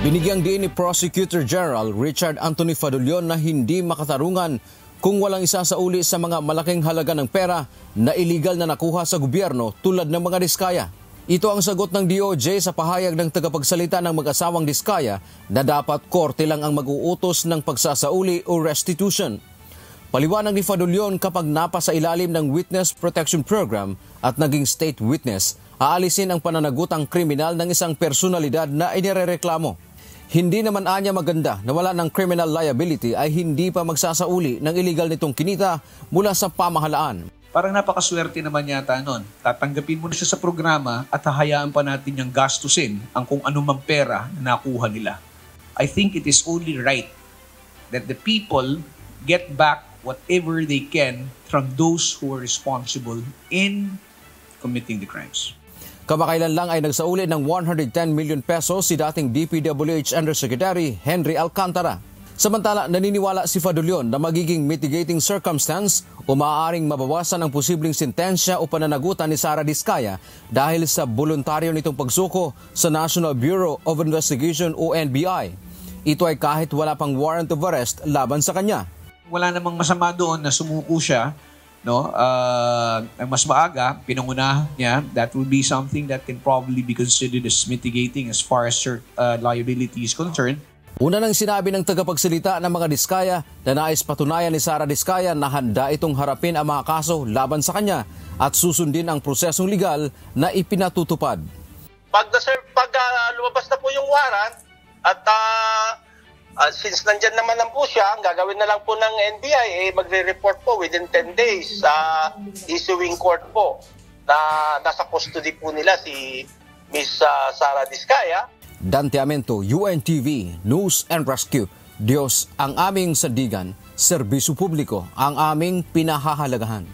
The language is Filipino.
Binigyang diin ni Prosecutor General Richard Anthony Fadulion na hindi makatarungan kung walang isasauli sa mga malaking halaga ng pera na iligal na nakuha sa gobyerno tulad ng mga diskaya. Ito ang sagot ng DOJ sa pahayag ng tagapagsalita ng mag-asawang diskaya na dapat korte lang ang mag-uutos ng pagsasauli o restitution. Paliwanag ni Fadulion, kapag napasa ilalim ng Witness Protection Program at naging state witness, aalisin ang pananagutang kriminal ng isang personalidad na inirereklamo. Hindi naman anya maganda na wala ng criminal liability ay hindi pa magsasauli ng illegal nitong kinita mula sa pamahalaan. Parang napakaswerte naman yata nun. Tatanggapin mo na siya sa programa at hahayaan pa natin niyang gastusin ang kung anumang pera na nakuha nila. I think it is only right that the people get back whatever they can from those who are responsible in committing the crimes. Kamakailan lang ay nagsauli ng 110 million pesos si dating DPWH Undersecretary Henry Alcantara. Samantala, naniniwala si Fadulion na magiging mitigating circumstance o maaaring mabawasan ang posibleng sentensya o pananagutan ni Sara Diskaya dahil sa voluntaryo nitong pagsuko sa National Bureau of Investigation o NBI. Ito ay kahit wala pang warrant of arrest laban sa kanya. Wala namang masama doon na sumuko siya, no? Mas maaga, pinangunahan niya. That would be something that can probably be considered as mitigating as far as liability is concerned. Una nang sinabi ng tagapagsalita ng mga diskaya na nais patunayan ni Sara Diskaya na handa itong harapin ang mga kaso laban sa kanya at susundin ang prosesong legal na ipinatutupad. Pag lumabas na po yung warrant at since nandyan naman lang po siya, ang gagawin na lang po ng NBI, magre-report po within 10 days sa issuing court po na nasa custody po nila si Miss Sara Diskaya. Dante Amento, UNTV, News and Rescue. Diyos ang aming sandigan, serbisyo publiko ang aming pinahahalagahan.